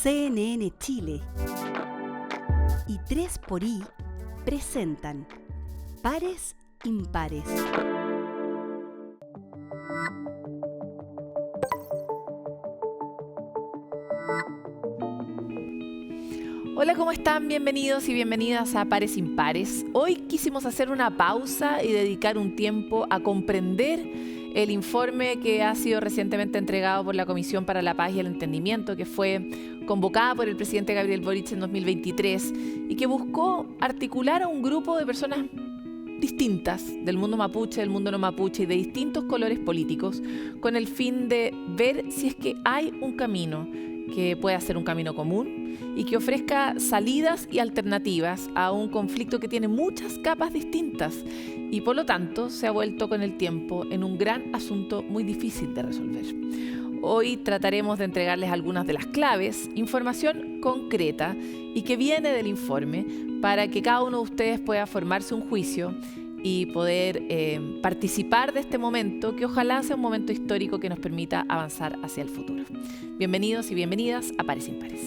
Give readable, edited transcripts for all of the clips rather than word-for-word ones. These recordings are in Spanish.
CNN Chile y 3xI presentan Pares Impares. Hola, ¿cómo están? Bienvenidos y bienvenidas a Pares Impares. Hoy quisimos hacer una pausa y dedicar un tiempo a comprender el informe que ha sido recientemente entregado por la Comisión para la Paz y el Entendimiento, que fue convocada por el presidente Gabriel Boric en 2023 y que buscó articular a un grupo de personas distintas del mundo mapuche, del mundo no mapuche y de distintos colores políticos, con el fin de ver si es que hay un camino que pueda ser un camino común y que ofrezca salidas y alternativas a un conflicto que tiene muchas capas distintas y por lo tanto se ha vuelto con el tiempo en un gran asunto muy difícil de resolver. Hoy trataremos de entregarles algunas de las claves, información concreta y que viene del informe para que cada uno de ustedes pueda formarse un juicio y poder participar de este momento, que ojalá sea un momento histórico que nos permita avanzar hacia el futuro. Bienvenidos y bienvenidas a Pares Impares.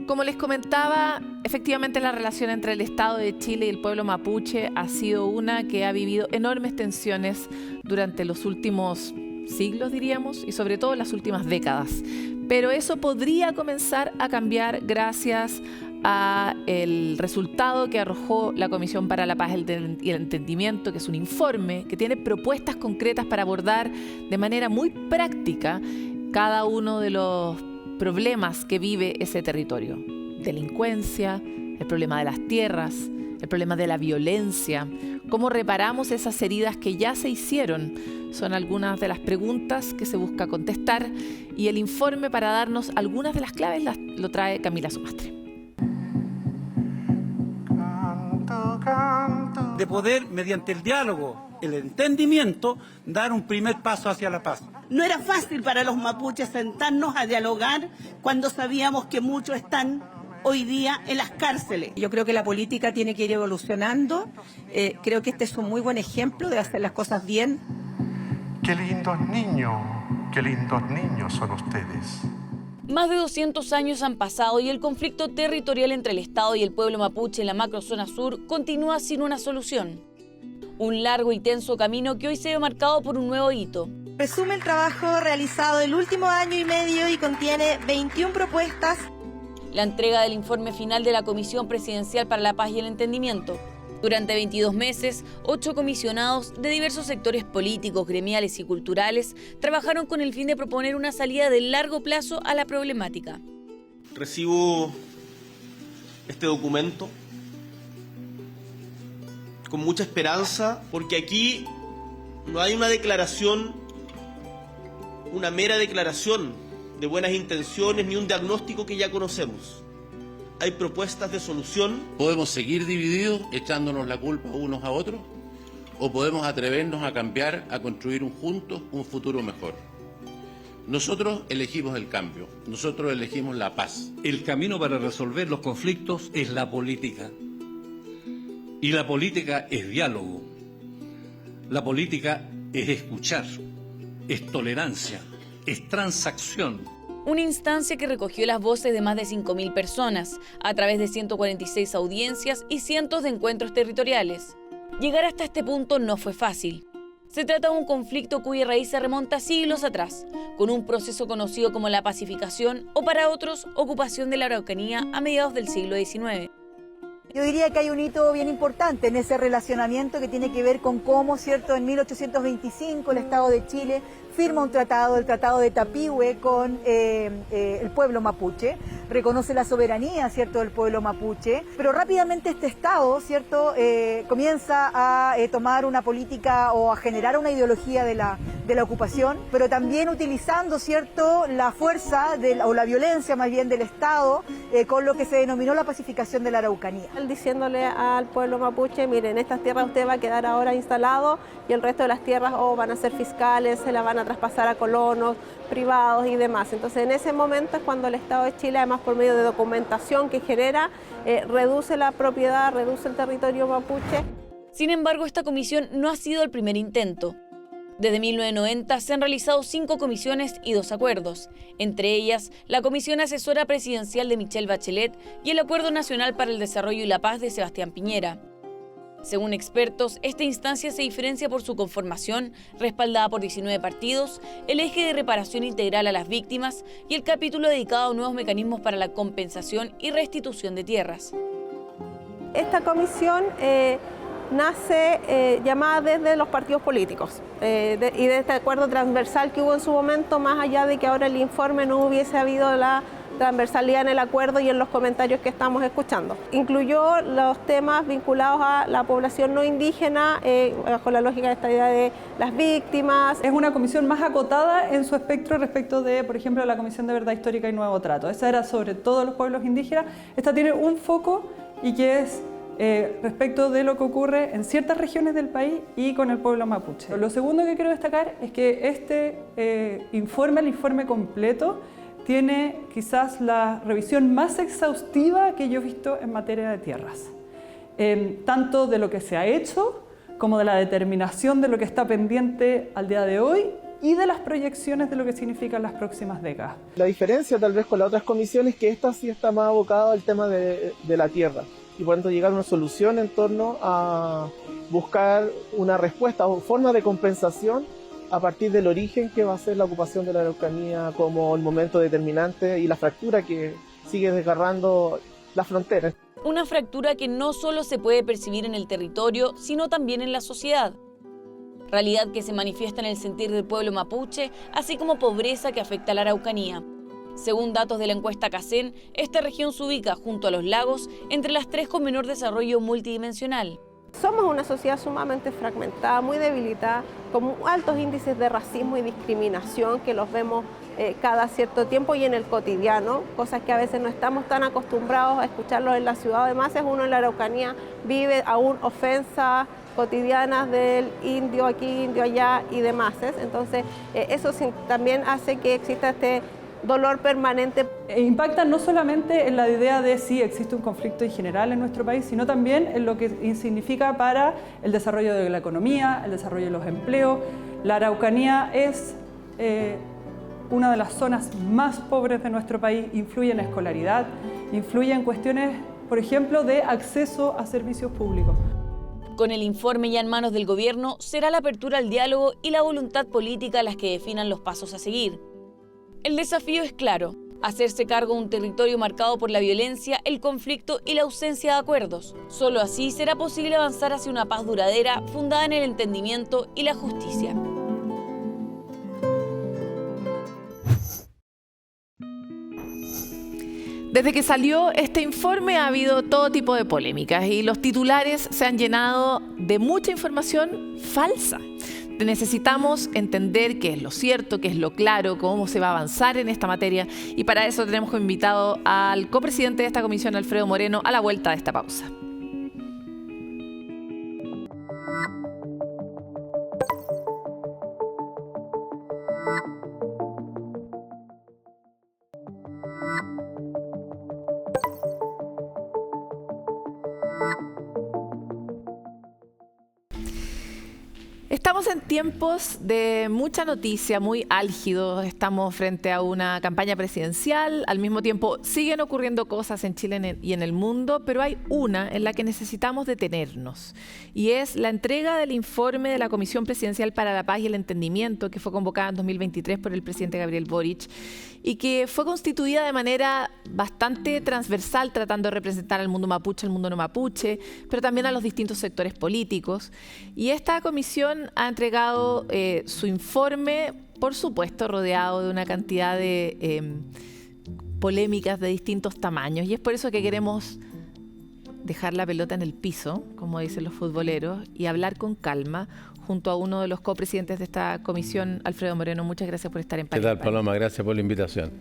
Como les comentaba, efectivamente la relación entre el Estado de Chile y el pueblo mapuche ha sido una que ha vivido enormes tensiones durante los últimos siglos, diríamos, y sobre todo las últimas décadas. Pero eso podría comenzar a cambiar gracias a el resultado que arrojó la Comisión para la Paz y el Entendimiento, que es un informe que tiene propuestas concretas para abordar de manera muy práctica cada uno de los problemas que vive ese territorio. Delincuencia, el problema de las tierras, el problema de la violencia, cómo reparamos esas heridas que ya se hicieron. Son algunas de las preguntas que se busca contestar y el informe para darnos algunas de las claves lo trae Camila Sumastre. De poder, mediante el diálogo, el entendimiento, dar un primer paso hacia la paz. No era fácil para los mapuches sentarnos a dialogar cuando sabíamos que muchos están hoy día en las cárceles. Yo creo que la política tiene que ir evolucionando. Creo que este es un muy buen ejemplo de hacer las cosas bien. Qué lindos niños son ustedes. Más de 200 años han pasado y el conflicto territorial entre el Estado y el pueblo mapuche en la macrozona sur continúa sin una solución. Un largo y tenso camino que hoy se ve marcado por un nuevo hito. Resume el trabajo realizado el último año y medio y contiene 21 propuestas. La entrega del informe final de la Comisión Presidencial para la Paz y el Entendimiento. Durante 22 meses, 8 comisionados de diversos sectores políticos, gremiales y culturales trabajaron con el fin de proponer una salida de largo plazo a la problemática. Recibo este documento con mucha esperanza, porque aquí no hay una declaración, una mera declaración de buenas intenciones ni un diagnóstico que ya conocemos. Hay propuestas de solución. ¿Podemos seguir divididos, echándonos la culpa unos a otros? ¿O podemos atrevernos a cambiar, a construir juntos un futuro mejor? Nosotros elegimos el cambio, nosotros elegimos la paz. El camino para resolver los conflictos es la política. Y la política es diálogo. La política es escuchar, es tolerancia, es transacción. Una instancia que recogió las voces de más de 5.000 personas a través de 146 audiencias y cientos de encuentros territoriales. Llegar hasta este punto no fue fácil. Se trata de un conflicto cuya raíz se remonta siglos atrás, con un proceso conocido como la pacificación o para otros, ocupación de la Araucanía a mediados del siglo XIX. Yo diría que hay un hito bien importante en ese relacionamiento que tiene que ver con cómo, ¿cierto?, en 1825 el Estado de Chile firma un tratado, el Tratado de Tapihue, con el pueblo mapuche, reconoce la soberanía, ¿cierto?, del pueblo mapuche, pero rápidamente este Estado, ¿cierto?, comienza a tomar una política o a generar una ideología de la ocupación, pero también utilizando, ¿cierto?, la fuerza o la violencia más bien del Estado con lo que se denominó la pacificación de la Araucanía. Diciéndole al pueblo mapuche, miren, estas tierras usted va a quedar ahora instalado y el resto de las tierras van a ser fiscales, se las van a traspasar a colonos privados y demás. Entonces en ese momento es cuando el Estado de Chile, además por medio de documentación que genera, reduce la propiedad, reduce el territorio mapuche. Sin embargo, esta comisión no ha sido el primer intento. Desde 1990 se han realizado 5 comisiones y 2 acuerdos, entre ellas la Comisión Asesora Presidencial de Michelle Bachelet y el Acuerdo Nacional para el Desarrollo y la Paz de Sebastián Piñera. Según expertos, esta instancia se diferencia por su conformación, respaldada por 19 partidos, el eje de reparación integral a las víctimas y el capítulo dedicado a nuevos mecanismos para la compensación y restitución de tierras. Esta comisión nace llamada desde los partidos políticos y de este acuerdo transversal que hubo en su momento, más allá de que ahora el informe no hubiese habido la transversalidad en el acuerdo y en los comentarios que estamos escuchando. Incluyó los temas vinculados a la población no indígena, bajo la lógica de esta idea de las víctimas. Es una comisión más acotada en su espectro respecto de, por ejemplo, la Comisión de Verdad Histórica y Nuevo Trato. Esa era sobre todos los pueblos indígenas. Esta tiene un foco y que es respecto de lo que ocurre en ciertas regiones del país y con el pueblo mapuche. Lo segundo que quiero destacar es que este informe, el informe completo, tiene quizás la revisión más exhaustiva que yo he visto en materia de tierras, tanto de lo que se ha hecho como de la determinación de lo que está pendiente al día de hoy y de las proyecciones de lo que significan las próximas décadas. La diferencia tal vez con las otras comisiones es que esta sí está más abocada al tema de la tierra y por tanto llegar a una solución en torno a buscar una respuesta o forma de compensación a partir del origen que va a ser la ocupación de la Araucanía como el momento determinante y la fractura que sigue desgarrando las fronteras. Una fractura que no solo se puede percibir en el territorio, sino también en la sociedad. Realidad que se manifiesta en el sentir del pueblo mapuche, así como pobreza que afecta a la Araucanía. Según datos de la encuesta CACEN, esta región se ubica junto a los lagos entre las 3 con menor desarrollo multidimensional. Somos una sociedad sumamente fragmentada, muy debilitada, con altos índices de racismo y discriminación que los vemos cada cierto tiempo y en el cotidiano, cosas que a veces no estamos tan acostumbrados a escucharlos en la ciudad. Además, es uno en la Araucanía, vive aún ofensas cotidianas del indio aquí, indio allá y demás. Entonces, eso también hace que exista este dolor permanente. Impacta no solamente en la idea de si existe un conflicto en general en nuestro país, sino también en lo que significa para el desarrollo de la economía, el desarrollo de los empleos. La Araucanía es una de las zonas más pobres de nuestro país, influye en escolaridad, influye en cuestiones, por ejemplo, de acceso a servicios públicos. Con el informe ya en manos del gobierno, será la apertura al diálogo y la voluntad política las que definan los pasos a seguir. El desafío es claro, hacerse cargo de un territorio marcado por la violencia, el conflicto y la ausencia de acuerdos. Solo así será posible avanzar hacia una paz duradera, fundada en el entendimiento y la justicia. Desde que salió este informe ha habido todo tipo de polémicas y los titulares se han llenado de mucha información falsa. Necesitamos entender qué es lo cierto, qué es lo claro, cómo se va a avanzar en esta materia y para eso tenemos invitado al copresidente de esta comisión, Alfredo Moreno, a la vuelta de esta pausa. Estamos en tiempos de mucha noticia, muy álgidos. Estamos frente a una campaña presidencial. Al mismo tiempo siguen ocurriendo cosas en Chile y en el mundo, pero hay una en la que necesitamos detenernos. Y es la entrega del informe de la Comisión Presidencial para la Paz y el Entendimiento, que fue convocada en 2023 por el presidente Gabriel Boric y que fue constituida de manera bastante transversal, tratando de representar al mundo mapuche, al mundo no mapuche, pero también a los distintos sectores políticos. Y esta comisión ha entregado su informe, por supuesto, rodeado de una cantidad de polémicas de distintos tamaños. Y es por eso que queremos dejar la pelota en el piso, como dicen los futboleros, y hablar con calma junto a uno de los copresidentes de esta comisión, Alfredo Moreno. Muchas gracias por estar en París. ¿Qué tal, Paloma? Gracias por la invitación.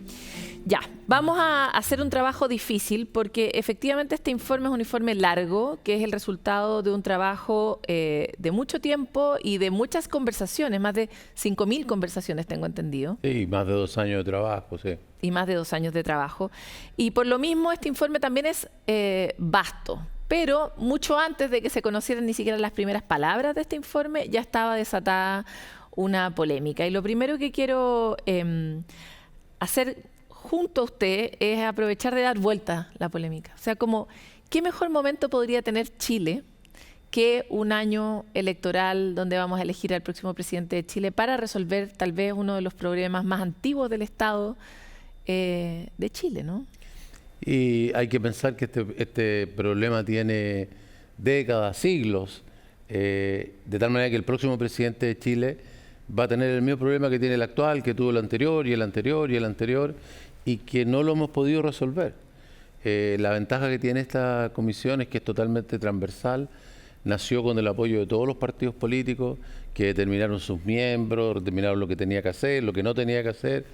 Ya, vamos a hacer un trabajo difícil porque efectivamente este informe es un informe largo, que es el resultado de un trabajo de mucho tiempo y de muchas conversaciones, más de 5.000 conversaciones tengo entendido. Sí, más de 2 años de trabajo, sí. Y más de 2 años de trabajo. Y por lo mismo este informe también es vasto. Pero mucho antes de que se conocieran ni siquiera las primeras palabras de este informe, ya estaba desatada una polémica. Y lo primero que quiero hacer junto a usted es aprovechar de dar vuelta la polémica. O sea, como, ¿qué mejor momento podría tener Chile que un año electoral donde vamos a elegir al próximo presidente de Chile para resolver tal vez uno de los problemas más antiguos del Estado de Chile, ¿no? Y hay que pensar que este problema tiene décadas, siglos, de tal manera que el próximo presidente de Chile va a tener el mismo problema que tiene el actual, que tuvo el anterior y el anterior y el anterior, y que no lo hemos podido resolver. La ventaja que tiene esta comisión es que es totalmente transversal, nació con el apoyo de todos los partidos políticos, que determinaron sus miembros, determinaron lo que tenía que hacer, lo que no tenía que hacer,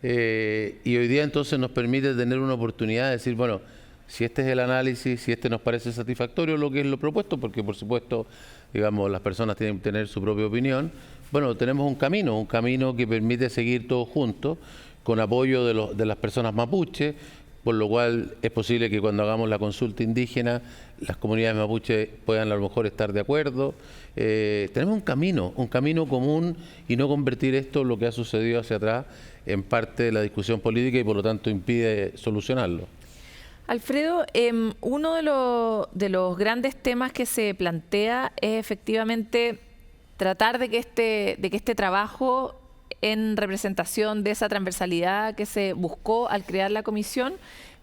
y hoy día entonces nos permite tener una oportunidad de decir, bueno, si este es el análisis, si este nos parece satisfactorio lo que es lo propuesto, porque por supuesto, digamos, las personas tienen que tener su propia opinión, bueno, tenemos un camino que permite seguir todos juntos, con apoyo de las personas mapuche, por lo cual es posible que cuando hagamos la consulta indígena, las comunidades mapuche puedan a lo mejor estar de acuerdo. Tenemos un camino común y no convertir esto, lo que ha sucedido hacia atrás, en parte de la discusión política y por lo tanto impide solucionarlo. Alfredo, uno de los grandes temas que se plantea es efectivamente tratar de que este trabajo en representación de esa transversalidad que se buscó al crear la comisión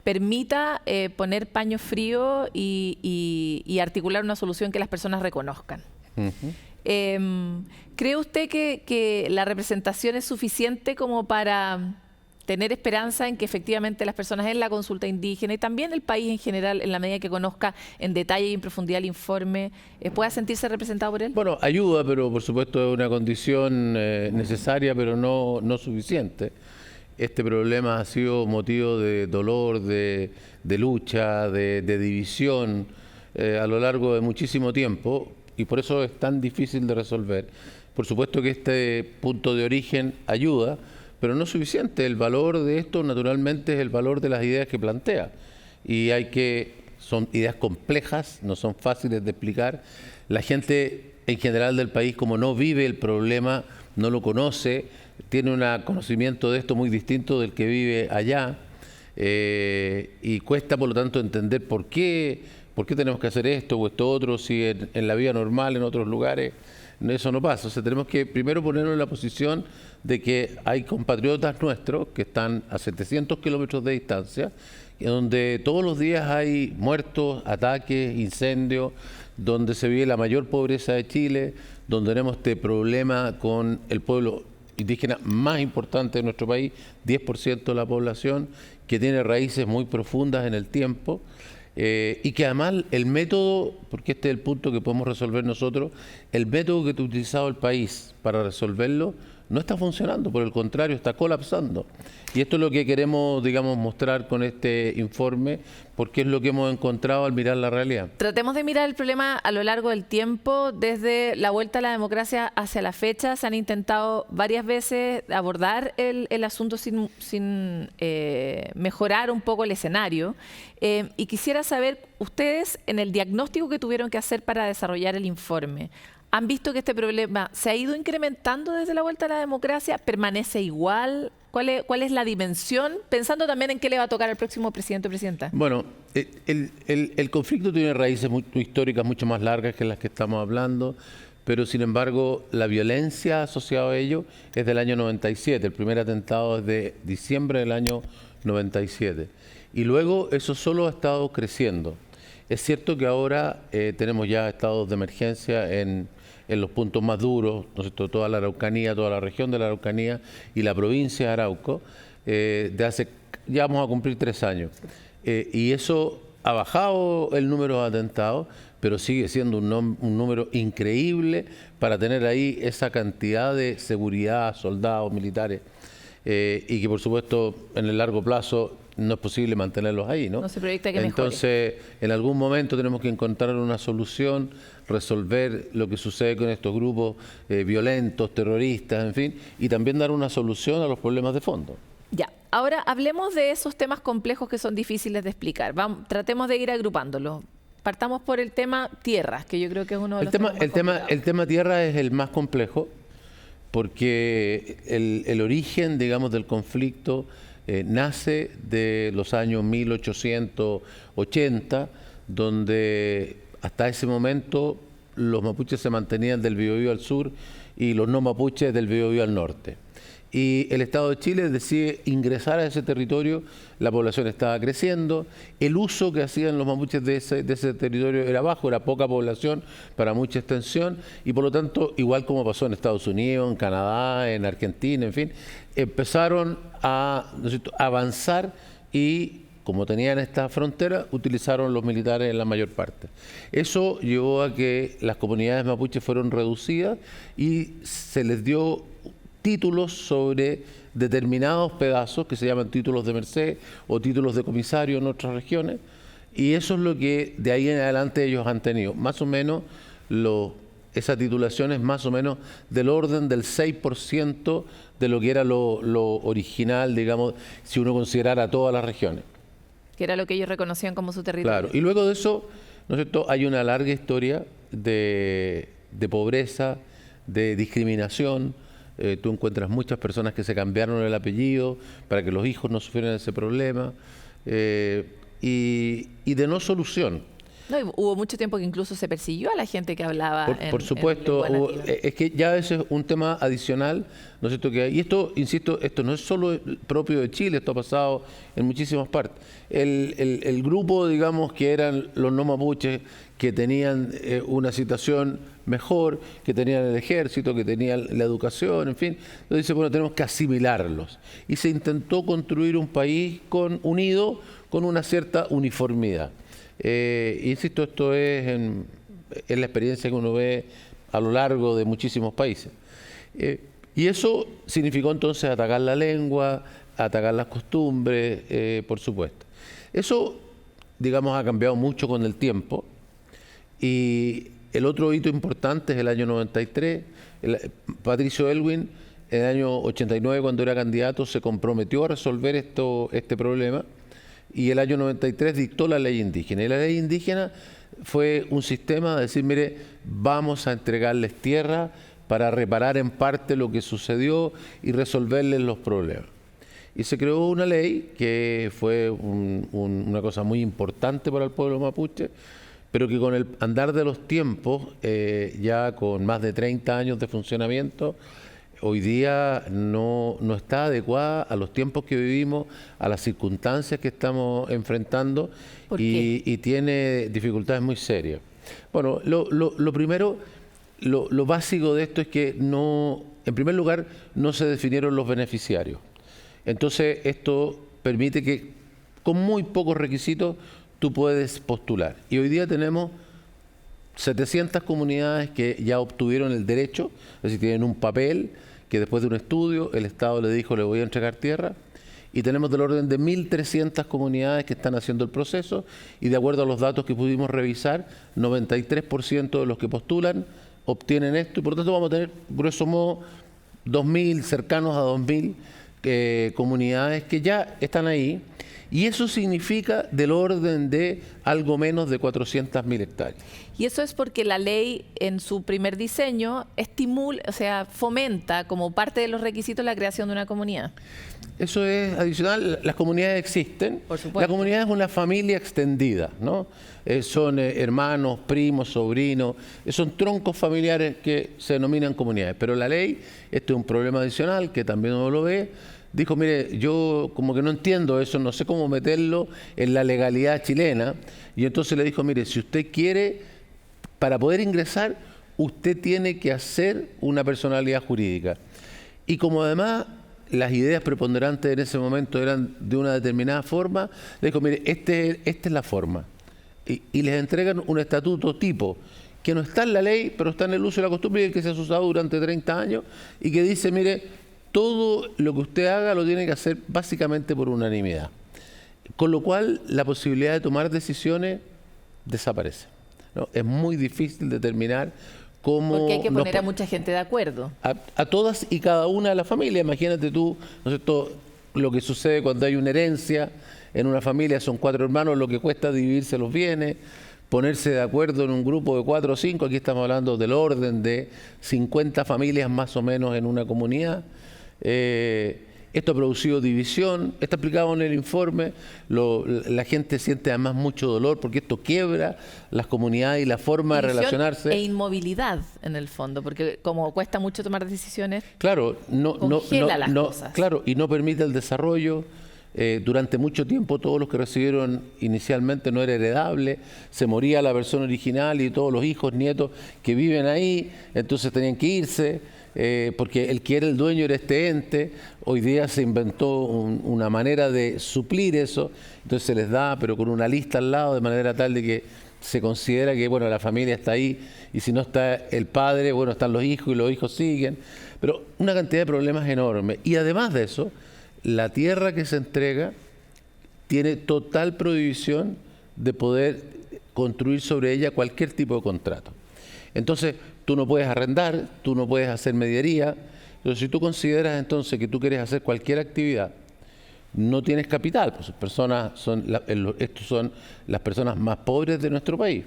permita poner paño frío y articular una solución que las personas reconozcan. ¿Cree usted que la representación es suficiente como para tener esperanza en que efectivamente las personas en la consulta indígena y también el país en general, en la medida que conozca en detalle y en profundidad el informe, pueda sentirse representado por él? Bueno, ayuda, pero por supuesto es una condición necesaria, pero no suficiente. Este problema ha sido motivo de dolor, de lucha, de división a lo largo de muchísimo tiempo y por eso es tan difícil de resolver. Por supuesto que este punto de origen ayuda, pero no es suficiente. El valor de esto naturalmente es el valor de las ideas que plantea. Y son ideas complejas, no son fáciles de explicar. La gente en general del país, como no vive el problema, no lo conoce, tiene un conocimiento de esto muy distinto del que vive allá. Y cuesta por lo tanto entender por qué tenemos que hacer esto o esto otro, si en la vida normal, en otros lugares, eso no pasa. O sea, tenemos que primero ponernos en la posición de que hay compatriotas nuestros que están a 700 kilómetros de distancia, donde todos los días hay muertos, ataques, incendios, donde se vive la mayor pobreza de Chile, donde tenemos este problema con el pueblo indígena más importante de nuestro país, 10% de la población, que tiene raíces muy profundas en el tiempo. Y que además el método, porque este es el punto que podemos resolver nosotros, el método que ha utilizado el país para resolverlo no está funcionando, por el contrario, está colapsando. Y esto es lo que queremos, digamos, mostrar con este informe, porque es lo que hemos encontrado al mirar la realidad. Tratemos de mirar el problema a lo largo del tiempo. Desde la vuelta a la democracia hacia la fecha, se han intentado varias veces abordar el asunto sin mejorar un poco el escenario. Y quisiera saber, ustedes, en el diagnóstico que tuvieron que hacer para desarrollar el informe, ¿han visto que este problema se ha ido incrementando desde la vuelta a la democracia? ¿Permanece igual? ¿Cuál es la dimensión? Pensando también en qué le va a tocar al próximo presidente o presidenta. Bueno, el conflicto tiene raíces históricas mucho más largas que las que estamos hablando, pero sin embargo la violencia asociada a ello es del año 97. El primer atentado es de diciembre del año 97. Y luego eso solo ha estado creciendo. Es cierto que ahora tenemos ya estados de emergencia en los puntos más duros, ¿no es cierto? Toda la Araucanía, toda la región de la Araucanía y la provincia de Arauco, ya vamos a cumplir 3 años. Y eso ha bajado el número de atentados, pero sigue siendo un número increíble para tener ahí esa cantidad de seguridad, soldados, militares, y que por supuesto en el largo plazo no es posible mantenerlos ahí, ¿no? No se proyecta que mejore. Entonces, en algún momento tenemos que encontrar una solución, resolver lo que sucede con estos grupos violentos, terroristas, en fin, y también dar una solución a los problemas de fondo. Ya, ahora hablemos de esos temas complejos que son difíciles de explicar. Tratemos de ir agrupándolos. Partamos por el tema tierras, que yo creo que es uno de los temas más complicados. El tema tierra es el más complejo, porque el origen, digamos, del conflicto nace de los años 1880, donde hasta ese momento los mapuches se mantenían del Biobío al sur y los no mapuches del Biobío al norte. Y el Estado de Chile decide ingresar a ese territorio, la población estaba creciendo, el uso que hacían los mapuches de ese territorio era bajo, era poca población para mucha extensión, y por lo tanto, igual como pasó en Estados Unidos, en Canadá, en Argentina, en fin, empezaron a, ¿no es cierto?, avanzar y, como tenían esta frontera, utilizaron los militares en la mayor parte. Eso llevó a que las comunidades mapuches fueron reducidas y se les dio títulos sobre determinados pedazos que se llaman títulos de merced o títulos de comisario en otras regiones, y eso es lo que de ahí en adelante ellos han tenido. Más o menos esa titulación es más o menos del orden del 6% de lo que era lo original, digamos, si uno considerara todas las regiones. Que era lo que ellos reconocían como su territorio. Claro, y luego de eso, ¿no es cierto?, hay una larga historia de pobreza, de discriminación. Tú encuentras muchas personas que se cambiaron el apellido para que los hijos no sufrieran ese problema, y de no solución. No, hubo mucho tiempo que incluso se persiguió a la gente que hablaba por supuesto, es que ya ese es un tema adicional, ¿no es cierto? Y esto, insisto, esto no es solo propio de Chile, esto ha pasado en muchísimas partes. El grupo, digamos, que eran los no mapuches, que tenían una situación mejor, que tenían el ejército, que tenían la educación, en fin, entonces dice, bueno, tenemos que asimilarlos. Y se intentó construir un país unido con una cierta uniformidad. Insisto, esto es la experiencia que uno ve a lo largo de muchísimos países. Y eso significó entonces atacar la lengua, atacar las costumbres, por supuesto. Eso, digamos, ha cambiado mucho con el tiempo. Y el otro hito importante es el año 93. Patricio Aylwin, en el año 89, cuando era candidato, se comprometió a resolver este problema. Y el año 93 dictó la ley indígena. Y la ley indígena fue un sistema de decir, mire, vamos a entregarles tierra para reparar en parte lo que sucedió y resolverles los problemas. Y se creó una ley que fue una cosa muy importante para el pueblo mapuche, pero que con el andar de los tiempos, ya con más de 30 años de funcionamiento, hoy día no está adecuada a los tiempos que vivimos, a las circunstancias que estamos enfrentando, y tiene dificultades muy serias. Bueno, lo primero, lo básico de esto es que en primer lugar, no se definieron los beneficiarios. Entonces, esto permite que con muy pocos requisitos tú puedes postular. Y hoy día tenemos 700 comunidades que ya obtuvieron el derecho, es decir, tienen un papel que después de un estudio el Estado le dijo, le voy a entregar tierra, y tenemos del orden de 1.300 comunidades que están haciendo el proceso, y de acuerdo a los datos que pudimos revisar, 93% de los que postulan obtienen esto, y por lo tanto vamos a tener, grueso modo, 2.000, cercanos a 2.000 comunidades que ya están ahí, y eso significa del orden de algo menos de 400.000 hectáreas. Y eso es porque la ley en su primer diseño estimula, o sea, fomenta como parte de los requisitos la creación de una comunidad. Eso es adicional, las comunidades existen. Por supuesto. La comunidad es una familia extendida, ¿no? Son hermanos, primos, sobrinos, son troncos familiares que se denominan comunidades. Pero la ley, esto es un problema adicional que también uno lo ve, dijo, mire, yo como que no entiendo eso, no sé cómo meterlo en la legalidad chilena, y entonces le dijo, mire, si usted quiere, para poder ingresar, usted tiene que hacer una personalidad jurídica. Y como además las ideas preponderantes en ese momento eran de una determinada forma, le dijo, mire, esta es la forma. Y les entregan un estatuto tipo, que no está en la ley, pero está en el uso de la costumbre y que se ha usado durante 30 años, y que dice, mire, todo lo que usted haga lo tiene que hacer básicamente por unanimidad. Con lo cual, la posibilidad de tomar decisiones desaparece, ¿no? Es muy difícil determinar cómo... Porque hay que poner a mucha gente de acuerdo. A todas y cada una de las familias. Imagínate tú, ¿no es cierto?, lo que sucede cuando hay una herencia en una familia, son 4 hermanos, lo que cuesta dividirse los bienes. ponerse de acuerdo en un grupo de 4 o 5, aquí estamos hablando del orden de 50 familias más o menos en una comunidad. Esto ha producido división, está explicado en el informe, la gente siente además mucho dolor porque esto quiebra las comunidades y la forma de relacionarse. E inmovilidad en el fondo, porque como cuesta mucho tomar decisiones, claro, las cosas. Claro, y no permite el desarrollo. Durante mucho tiempo todos los que recibieron inicialmente no era heredable, se moría la persona original y todos los hijos, nietos que viven ahí, entonces tenían que irse. Porque el que era el dueño era este ente. Hoy día se inventó una manera de suplir eso, entonces se les da, pero con una lista al lado, de manera tal de que se considera que bueno, la familia está ahí, y si no está el padre, bueno, están los hijos y los hijos siguen, pero una cantidad de problemas enormes. Y además de eso, la tierra que se entrega tiene total prohibición de poder construir sobre ella cualquier tipo de contrato. Entonces, tú no puedes arrendar, tú no puedes hacer mediería. Pero si tú consideras entonces que tú quieres hacer cualquier actividad, no tienes capital, pues estos son las personas más pobres de nuestro país.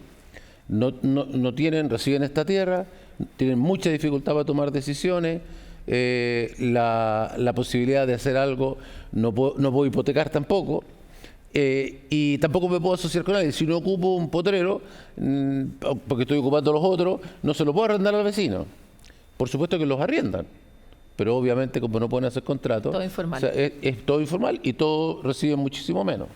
Reciben esta tierra, tienen mucha dificultad para tomar decisiones, la posibilidad de hacer algo no puedo hipotecar tampoco. Y tampoco me puedo asociar con nadie. Si no ocupo un potrero, porque estoy ocupando los otros, no se lo puedo arrendar al vecino. Por supuesto que los arriendan, pero obviamente como no pueden hacer contratos, todo informal. O sea, es todo informal y todos reciben muchísimo menos.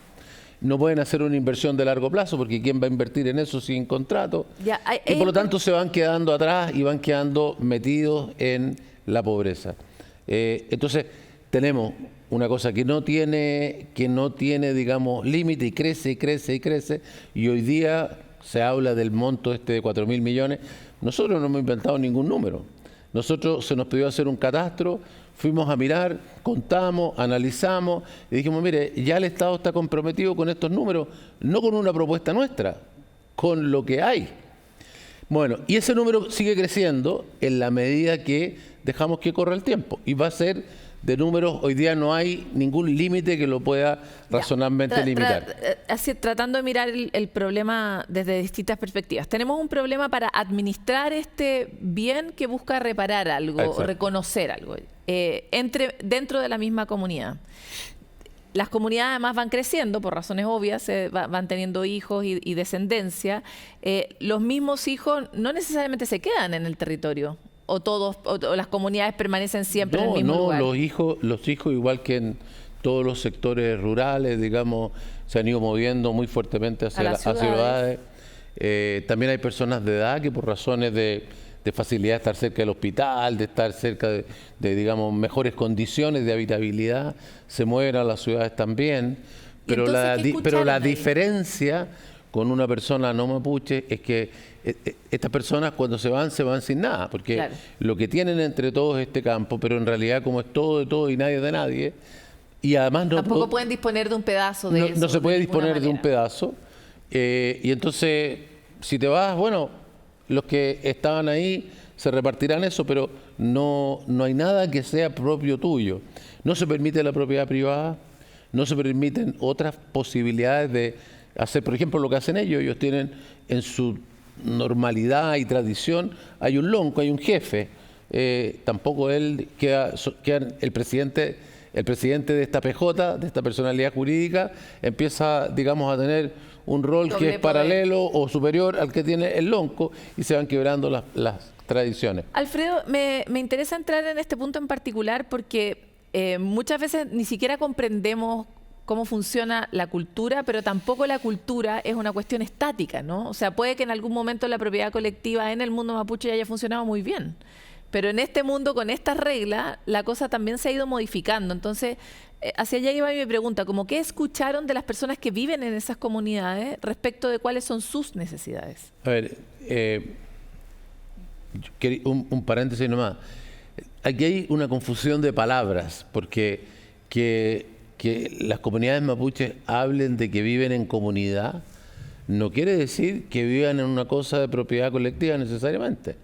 No pueden hacer una inversión de largo plazo, porque ¿quién va a invertir en eso sin contrato? Y por lo tanto se van quedando atrás y van quedando metidos en la pobreza. Entonces tenemos una cosa que no tiene, digamos, límite, y crece, y crece, y crece, y hoy día se habla del monto de 4.000 millones. Nosotros no hemos inventado ningún número. Nosotros se nos pidió hacer un catastro, fuimos a mirar, contamos, analizamos, y dijimos, mire, ya el Estado está comprometido con estos números, no con una propuesta nuestra, con lo que hay. Bueno, y ese número sigue creciendo en la medida que dejamos que corra el tiempo, y va a ser de números, hoy día no hay ningún límite que lo pueda razonablemente limitar. Tratando de mirar el problema desde distintas perspectivas. Tenemos un problema para administrar este bien que busca reparar algo, o reconocer algo, dentro de la misma comunidad. Las comunidades además van creciendo por razones obvias, van teniendo hijos y descendencia. Los mismos hijos no necesariamente se quedan en el territorio. O las comunidades permanecen siempre en el mismo lugar. Los hijos, igual que en todos los sectores rurales, digamos, se han ido moviendo muy fuertemente hacia las ciudades. También hay personas de edad que por razones de facilidad de estar cerca del hospital, de estar cerca de digamos, mejores condiciones de habitabilidad, se mueven a las ciudades también. Pero la diferencia con una persona no mapuche es que estas personas cuando se van sin nada, porque lo que tienen entre todos es este campo, pero en realidad como es todo de todo y nadie de nadie, y además tampoco pueden disponer de un pedazo de eso. No se puede disponer de un pedazo, y entonces si te vas, bueno, los que estaban ahí se repartirán eso, pero no hay nada que sea propio tuyo. No se permite la propiedad privada, no se permiten otras posibilidades de hacer, por ejemplo, lo que hacen ellos tienen en su normalidad y tradición, hay un lonco, hay un jefe, tampoco él queda el presidente de esta PJ, de esta personalidad jurídica, empieza, digamos, a tener un rol que es paralelo o superior al que tiene el lonco, y se van quebrando las tradiciones. Alfredo, me interesa entrar en este punto en particular porque muchas veces ni siquiera comprendemos cómo funciona la cultura, pero tampoco la cultura es una cuestión estática, ¿no? O sea, puede que en algún momento la propiedad colectiva en el mundo mapuche haya funcionado muy bien, pero en este mundo, con estas reglas, la cosa también se ha ido modificando. Entonces, hacia allá iba mi pregunta, como ¿qué escucharon de las personas que viven en esas comunidades respecto de cuáles son sus necesidades? A ver, un paréntesis nomás. Aquí hay una confusión de palabras, porque que las comunidades mapuches hablen de que viven en comunidad no quiere decir que vivan en una cosa de propiedad colectiva necesariamente,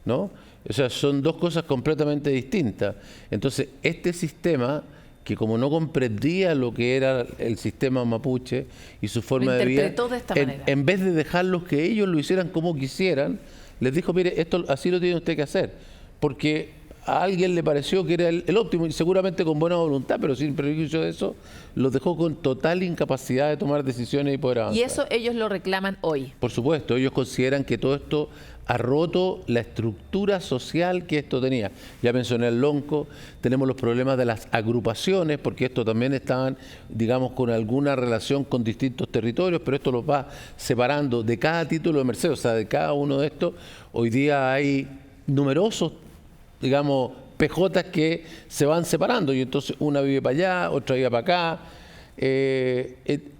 ¿no? O sea, son dos cosas completamente distintas. Entonces, este sistema que como no comprendía lo que era el sistema mapuche y su forma de vida, interpretó de esta manera. En vez de dejarlos que ellos lo hicieran como quisieran, les dijo, mire, esto así lo tiene usted que hacer, porque a alguien le pareció que era el óptimo, y seguramente con buena voluntad, pero sin perjuicio de eso, los dejó con total incapacidad de tomar decisiones y poder avanzar. Y eso ellos lo reclaman hoy. Por supuesto, ellos consideran que todo esto ha roto la estructura social que esto tenía. Ya mencioné el lonco, tenemos los problemas de las agrupaciones, porque esto también estaban, digamos, con alguna relación con distintos territorios, pero esto los va separando de cada título de merced, o sea, de cada uno de estos. Hoy día hay numerosos, digamos, PJs que se van separando, y entonces una vive para allá, otra vive para acá.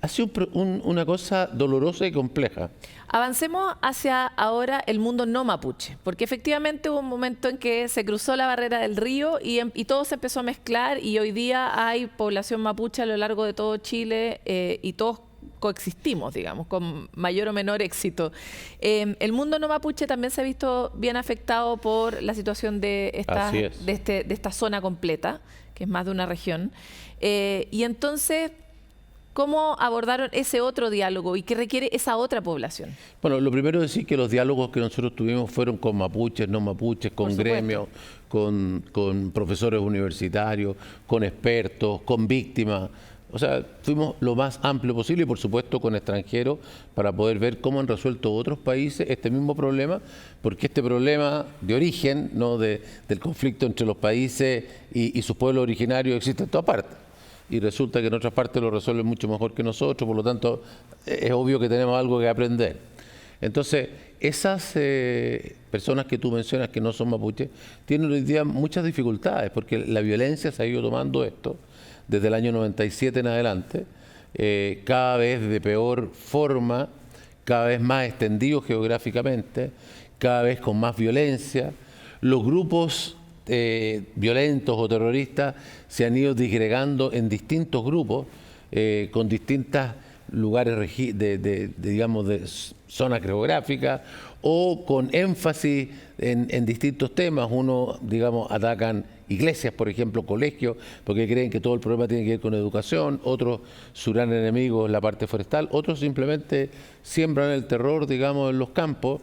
Ha sido una cosa dolorosa y compleja. Avancemos hacia ahora el mundo no mapuche, porque efectivamente hubo un momento en que se cruzó la barrera del río y todo se empezó a mezclar, y hoy día hay población mapuche a lo largo de todo Chile y todos coexistimos, digamos, con mayor o menor éxito. El mundo no mapuche también se ha visto bien afectado por la situación de esta zona completa, que es más de una región. Y entonces, ¿cómo abordaron ese otro diálogo y qué requiere esa otra población? Bueno, lo primero es decir que los diálogos que nosotros tuvimos fueron con mapuches, no mapuches, con gremios, con profesores universitarios, con expertos, con víctimas. O sea, fuimos lo más amplio posible y por supuesto con extranjeros para poder ver cómo han resuelto otros países este mismo problema, porque este problema de origen, ¿no?, del conflicto entre los países y sus pueblos originarios existe en todas partes. Y resulta que en otras partes lo resuelven mucho mejor que nosotros, por lo tanto es obvio que tenemos algo que aprender. Entonces, esas personas que tú mencionas que no son mapuches tienen hoy día muchas dificultades, porque la violencia se ha ido tomando esto desde el año 97 en adelante, cada vez de peor forma, cada vez más extendido geográficamente, cada vez con más violencia. Los grupos violentos o terroristas se han ido disgregando en distintos grupos con distintos lugares digamos, de zonas geográficas o con énfasis en distintos temas. Uno, digamos, atacan iglesias, por ejemplo, colegios, porque creen que todo el problema tiene que ver con educación. Otros, su gran enemigo es la parte forestal. Otros simplemente siembran el terror, digamos, en los campos.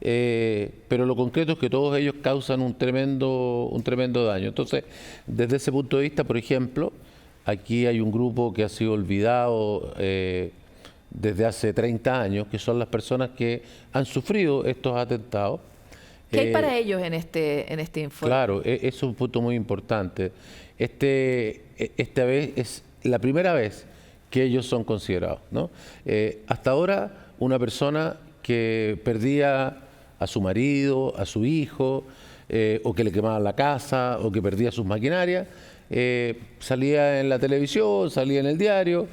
Pero lo concreto es que todos ellos causan un tremendo daño. Entonces, desde ese punto de vista, por ejemplo, aquí hay un grupo que ha sido olvidado desde hace 30 años, que son las personas que han sufrido estos atentados. ¿Qué hay para ellos en este informe? Claro, eso es un punto muy importante. Esta vez es la primera vez que ellos son considerados, ¿no? Hasta ahora, una persona que perdía a su marido, a su hijo, o que le quemaban la casa, o que perdía sus maquinarias, salía en la televisión, salía en el diario,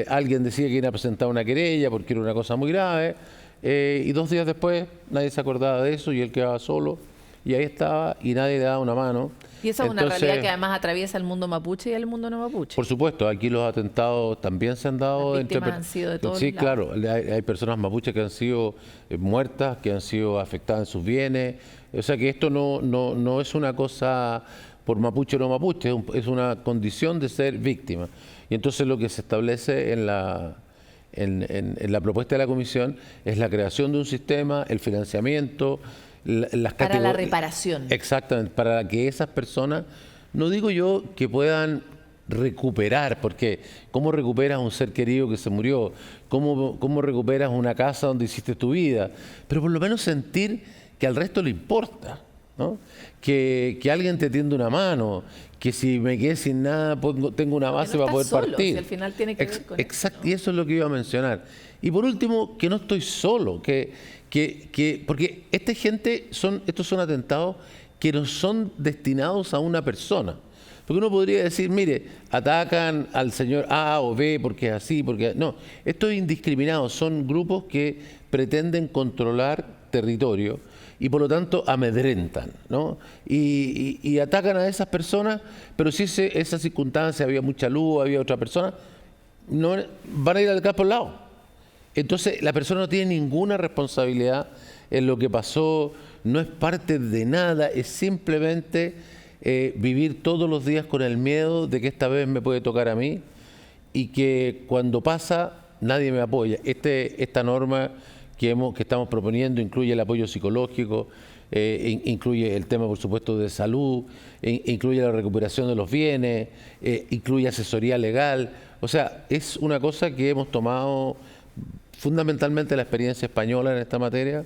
alguien decía que iba a presentar una querella porque era una cosa muy grave, y 2 días después nadie se acordaba de eso y él quedaba solo, y ahí estaba, y nadie le daba una mano. Y esa es una realidad que además atraviesa el mundo mapuche y el mundo no mapuche. Por supuesto, aquí los atentados también se han dado. Las víctimas han sido de todos Sí, lados. claro, hay personas mapuches que han sido muertas, que han sido afectadas en sus bienes. O sea que esto no es una cosa por mapuche o no mapuche, es una condición de ser víctima. Y entonces lo que se establece en la propuesta de la comisión es la creación de un sistema, el financiamiento, para la reparación. Exactamente, para que esas personas, no digo yo que puedan recuperar, porque ¿cómo recuperas un ser querido que se murió? ¿Cómo recuperas una casa donde hiciste tu vida? Pero por lo menos sentir que al resto le importa, ¿no? Que alguien te tiende una mano, que si me quedé sin nada tengo una base para poder partir. Si al final tiene que ver con exacto, y eso es lo que iba a mencionar. Y por último, que no estoy solo, porque esta gente estos son atentados que no son destinados a una persona. Porque uno podría decir, mire, atacan al señor A o B porque es así, porque no, esto es indiscriminado, son grupos que pretenden controlar territorio y por lo tanto amedrentan, ¿no? Y atacan a esas personas, pero si esa circunstancia había mucha luz, había otra persona, no van a ir al campo al lado. Entonces la persona no tiene ninguna responsabilidad en lo que pasó, no es parte de nada, es simplemente vivir todos los días con el miedo de que esta vez me puede tocar a mí y que cuando pasa nadie me apoya. Esta norma que estamos proponiendo incluye el apoyo psicológico, incluye el tema, por supuesto, de salud, incluye la recuperación de los bienes, incluye asesoría legal. O sea, es una cosa que hemos tomado fundamentalmente la experiencia española en esta materia.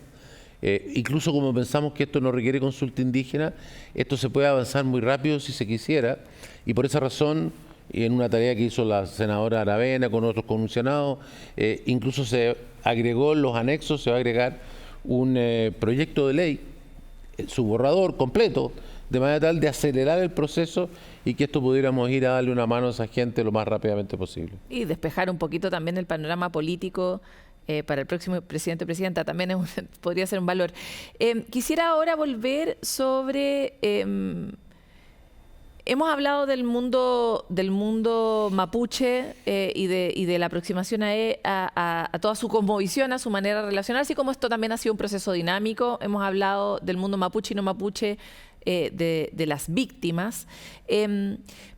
Incluso como pensamos que esto no requiere consulta indígena, esto se puede avanzar muy rápido si se quisiera, y por esa razón, y en una tarea que hizo la senadora Aravena con otros comisionados, incluso se agregó en los anexos, se va a agregar un proyecto de ley, su borrador completo, de manera tal de acelerar el proceso y que esto pudiéramos ir a darle una mano a esa gente lo más rápidamente posible. Y despejar un poquito también el panorama político para el próximo presidente o presidenta, también podría ser un valor. Quisiera ahora volver sobre... hemos hablado del mundo mapuche y de la aproximación a toda su cosmovisión, a su manera de relacionarse, y como esto también ha sido un proceso dinámico. Hemos hablado del mundo mapuche y no mapuche, de las víctimas,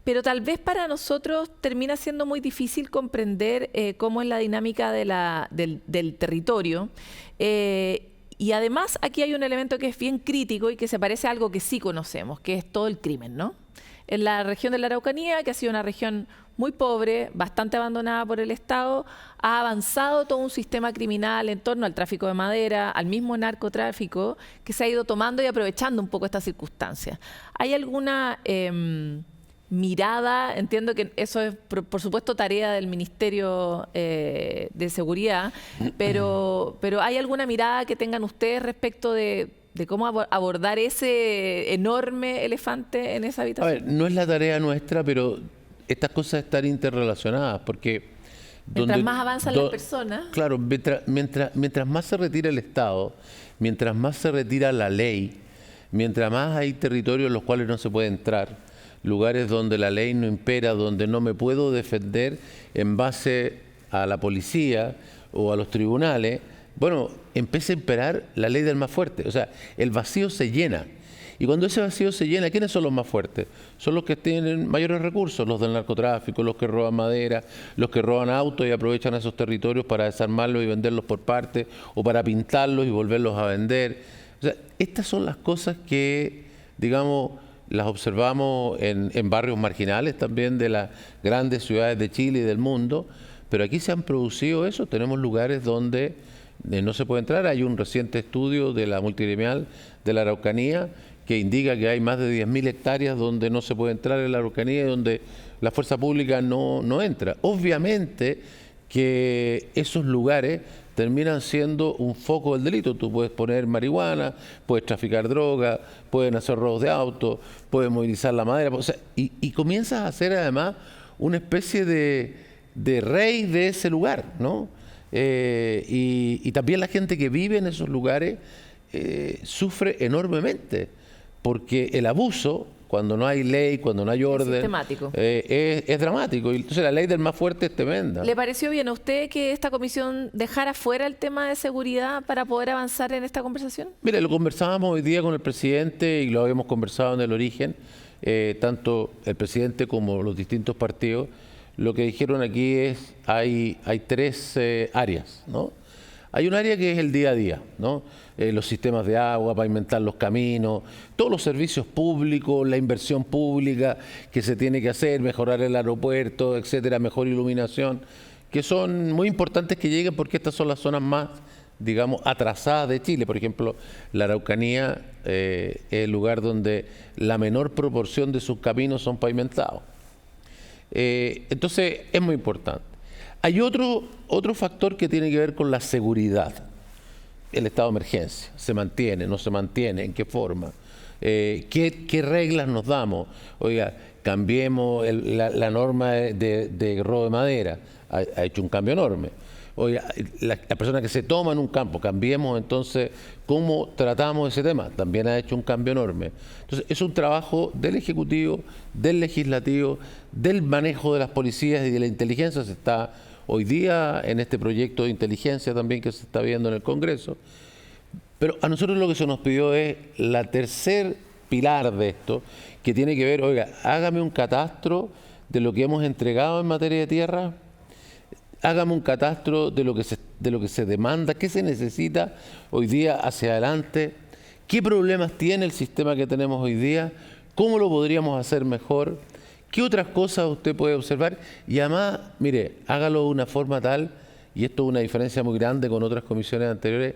pero tal vez para nosotros termina siendo muy difícil comprender cómo es la dinámica del territorio. Y además aquí hay un elemento que es bien crítico y que se parece a algo que sí conocemos, que es todo el crimen, ¿no? En la región de la Araucanía, que ha sido una región muy pobre, bastante abandonada por el Estado, ha avanzado todo un sistema criminal en torno al tráfico de madera, al mismo narcotráfico, que se ha ido tomando y aprovechando un poco estas circunstancias. ¿Hay alguna mirada? Entiendo que eso es, por supuesto, tarea del Ministerio de Seguridad, pero ¿hay alguna mirada que tengan ustedes respecto de cómo abordar ese enorme elefante en esa habitación? A ver, no es la tarea nuestra, pero estas cosas están interrelacionadas, porque... Mientras más avanzan las personas... Claro, mientras más se retira el Estado, mientras más se retira la ley, mientras más hay territorios en los cuales no se puede entrar, lugares donde la ley no impera, donde no me puedo defender en base a la policía o a los tribunales, bueno, empieza a imperar la ley del más fuerte. O sea, el vacío se llena. Y cuando ese vacío se llena, ¿quiénes son los más fuertes? Son los que tienen mayores recursos, los del narcotráfico, los que roban madera, los que roban autos y aprovechan esos territorios para desarmarlos y venderlos por partes, o para pintarlos y volverlos a vender. O sea, estas son las cosas que, digamos, las observamos en barrios marginales también de las grandes ciudades de Chile y del mundo, pero aquí se han producido eso. Tenemos lugares donde no se puede entrar. Hay un reciente estudio de la multigremial de la Araucanía que indica que hay más de 10.000 hectáreas donde no se puede entrar en la Araucanía y donde la fuerza pública no entra. Obviamente que esos lugares terminan siendo un foco del delito. Tú puedes poner marihuana, puedes traficar droga, pueden hacer robos de autos, puedes movilizar la madera, o sea, y comienzas a hacer además una especie de rey de ese lugar, ¿no? Y también la gente que vive en esos lugares sufre enormemente, porque el abuso, cuando no hay ley, cuando no hay orden, sistemático. Es dramático. Y entonces la ley del más fuerte es tremenda. ¿Le pareció bien a usted que esta comisión dejara fuera el tema de seguridad para poder avanzar en esta conversación? Mire, lo conversábamos hoy día con el presidente y lo habíamos conversado en el origen, tanto el presidente como los distintos partidos. Lo que dijeron aquí es, hay tres áreas, ¿no? Hay un área que es el día a día, ¿no? Los sistemas de agua, pavimentar los caminos, todos los servicios públicos, la inversión pública que se tiene que hacer, mejorar el aeropuerto, etcétera, mejor iluminación, que son muy importantes que lleguen porque estas son las zonas más, digamos, atrasadas de Chile. Por ejemplo, la Araucanía es el lugar donde la menor proporción de sus caminos son pavimentados. Entonces, es muy importante. Hay otro factor que tiene que ver con la seguridad. El estado de emergencia, ¿se mantiene, no se mantiene? ¿En qué forma? ¿Qué reglas nos damos? Oiga, cambiemos la norma de robo de madera, ha hecho un cambio enorme. Oiga, la persona que se toma en un campo, cambiemos entonces cómo tratamos ese tema, también ha hecho un cambio enorme. Entonces, es un trabajo del Ejecutivo, del Legislativo, del manejo de las policías y de la inteligencia. Se está hoy día en este proyecto de inteligencia también que se está viendo en el Congreso. Pero a nosotros lo que se nos pidió es la tercer pilar de esto, que tiene que ver, oiga, hágame un catastro de lo que hemos entregado en materia de tierra, hágame un catastro de lo que se demanda, qué se necesita hoy día hacia adelante, qué problemas tiene el sistema que tenemos hoy día, cómo lo podríamos hacer mejor, qué otras cosas usted puede observar, y además, mire, hágalo de una forma tal, y esto es una diferencia muy grande con otras comisiones anteriores,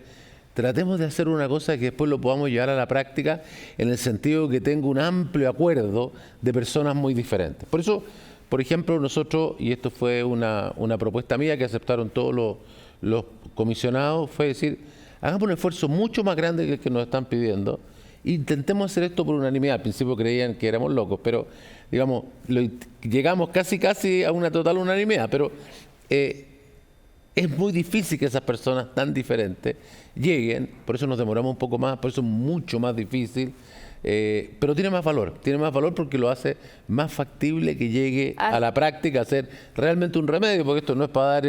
tratemos de hacer una cosa que después lo podamos llevar a la práctica en el sentido que tenga un amplio acuerdo de personas muy diferentes. Por eso, por ejemplo, nosotros, y esto fue una propuesta mía que aceptaron todos los comisionados, fue decir, hagamos un esfuerzo mucho más grande que el que nos están pidiendo, intentemos hacer esto por unanimidad. Al principio creían que éramos locos, pero digamos, llegamos casi a una total unanimidad, pero es muy difícil que esas personas tan diferentes lleguen, por eso nos demoramos un poco más, por eso es mucho más difícil, pero tiene más valor porque lo hace más factible que llegue a la práctica a ser realmente un remedio, porque esto no es para dar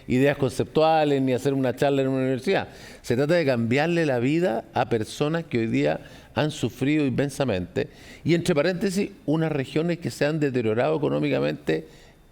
ideas conceptuales ni hacer una charla en una universidad, se trata de cambiarle la vida a personas que hoy día han sufrido inmensamente, y entre paréntesis, unas regiones que se han deteriorado económicamente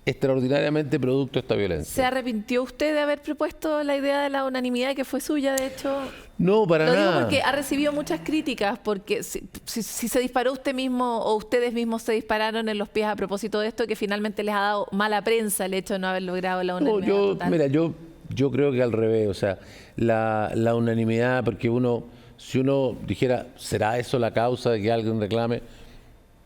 extraordinariamente producto de esta violencia. ¿Se arrepintió usted de haber propuesto la idea de la unanimidad, que fue suya, de hecho? No, para nada. Lo digo porque ha recibido muchas críticas, porque si se disparó usted mismo o ustedes mismos se dispararon en los pies a propósito de esto, que finalmente les ha dado mala prensa el hecho de no haber logrado la unanimidad total. Mira, yo creo que al revés, o sea, la unanimidad, porque si uno dijera, ¿será eso la causa de que alguien reclame?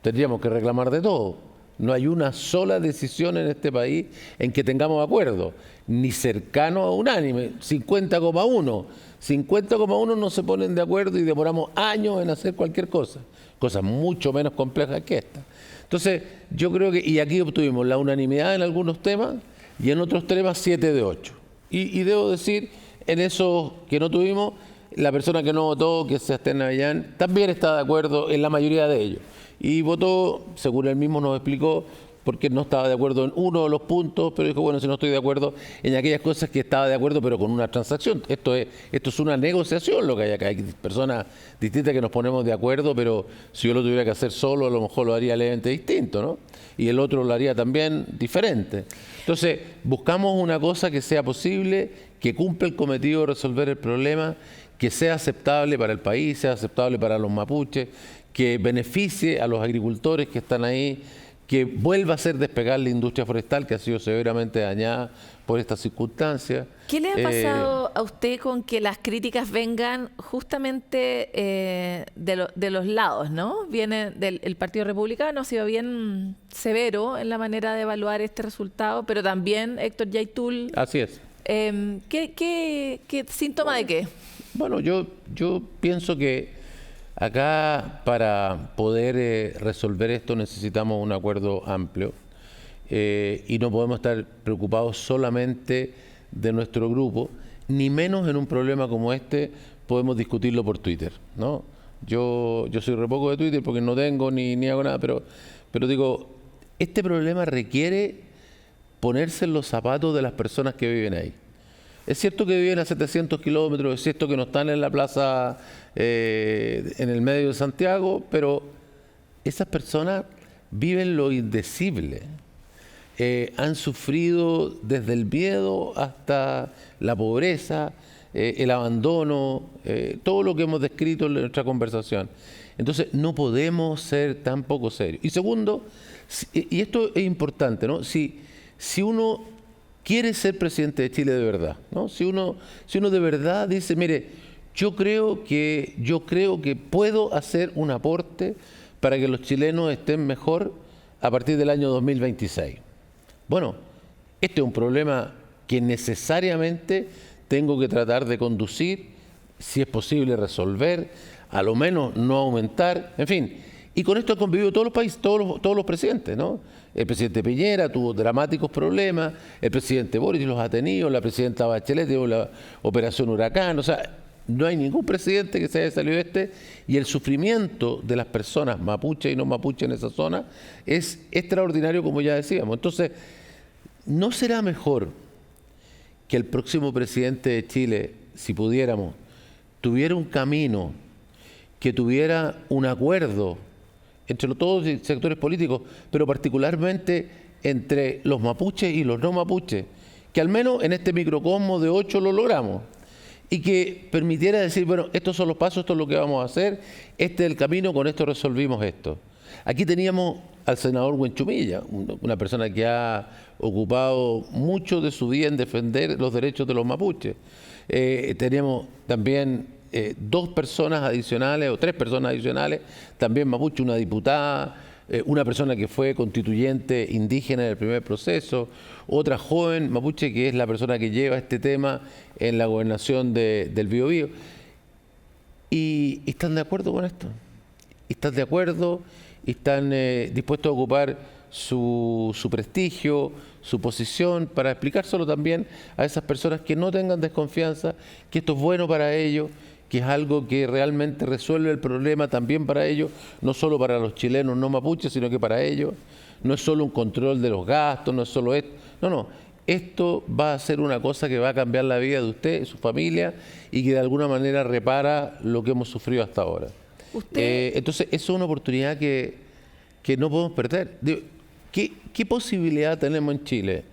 Tendríamos que reclamar de todo. No hay una sola decisión en este país en que tengamos acuerdo, ni cercano a unánime, 50,1. 50,1 no se ponen de acuerdo y demoramos años en hacer cualquier cosa, cosas mucho menos complejas que esta. Entonces, yo creo que, y aquí obtuvimos la unanimidad en algunos temas y en otros temas 7 de 8. Y debo decir, en esos que no tuvimos, la persona que no votó, que es Sebastián Avellán, también está de acuerdo en la mayoría de ellos. Y votó, según él mismo nos explicó, porque no estaba de acuerdo en uno de los puntos, pero dijo, bueno, si no estoy de acuerdo en aquellas cosas que estaba de acuerdo, pero con una transacción. Esto es una negociación lo que hay acá. Hay personas distintas que nos ponemos de acuerdo, pero si yo lo tuviera que hacer solo, a lo mejor lo haría levemente distinto, ¿no? Y el otro lo haría también diferente. Entonces, buscamos una cosa que sea posible, que cumpla el cometido de resolver el problema, que sea aceptable para el país, sea aceptable para los mapuches, que beneficie a los agricultores que están ahí, que vuelva a hacer despegar la industria forestal que ha sido severamente dañada por estas circunstancias. ¿Qué le ha pasado a usted con que las críticas vengan justamente de los lados, ¿no? Viene del Partido Republicano, ha sido bien severo en la manera de evaluar este resultado, pero también Héctor Yaitul. Así es. ¿Qué síntoma de qué? Bueno, yo pienso que acá, para poder resolver esto, necesitamos un acuerdo amplio y no podemos estar preocupados solamente de nuestro grupo, ni menos en un problema como este podemos discutirlo por Twitter, ¿no? Yo soy re poco de Twitter porque no tengo ni hago nada, pero digo, este problema requiere ponerse en los zapatos de las personas que viven ahí. Es cierto que viven a 700 kilómetros, es cierto que no están en la plaza en el medio de Santiago, pero esas personas viven lo indecible. Han sufrido desde el miedo hasta la pobreza, el abandono, todo lo que hemos descrito en nuestra conversación. Entonces, no podemos ser tan poco serios. Y segundo, y esto es importante, ¿no? Si uno quiere ser presidente de Chile de verdad, ¿no? Si uno de verdad dice, mire, yo creo que puedo hacer un aporte para que los chilenos estén mejor a partir del año 2026. Bueno, este es un problema que necesariamente tengo que tratar de conducir, si es posible resolver, a lo menos no aumentar, en fin. Y con esto han convivido todos los países, todos los presidentes, ¿no? El presidente Piñera tuvo dramáticos problemas, el presidente Boric los ha tenido, la presidenta Bachelet tuvo la operación Huracán, o sea, no hay ningún presidente que se haya salido de este, y el sufrimiento de las personas mapuche y no mapuche en esa zona es extraordinario, como ya decíamos. Entonces, ¿no será mejor que el próximo presidente de Chile, si pudiéramos, tuviera un camino que tuviera un acuerdo entre todos los sectores políticos, pero particularmente entre los mapuches y los no mapuches, que al menos en este microcosmos de 8 lo logramos, y que permitiera decir, bueno, estos son los pasos, esto es lo que vamos a hacer, este es el camino, con esto resolvimos esto. Aquí teníamos al senador Huenchumilla, una persona que ha ocupado mucho de su día en defender los derechos de los mapuches. Teníamos también 2 personas adicionales o 3 personas adicionales, también mapuche, una diputada, una persona que fue constituyente indígena en el primer proceso, otra joven mapuche que es la persona que lleva este tema en la gobernación del Biobío. ¿Y están de acuerdo con esto? ¿Están de acuerdo? ¿Están dispuestos a ocupar su prestigio, su posición, para explicárselo también a esas personas que no tengan desconfianza, que esto es bueno para ellos, que es algo que realmente resuelve el problema también para ellos, no solo para los chilenos no mapuches, sino que para ellos? No es solo un control de los gastos, no es solo esto. No, esto va a ser una cosa que va a cambiar la vida de usted y su familia, y que de alguna manera repara lo que hemos sufrido hasta ahora. Entonces, eso es una oportunidad que no podemos perder. ¿Qué posibilidad tenemos en Chile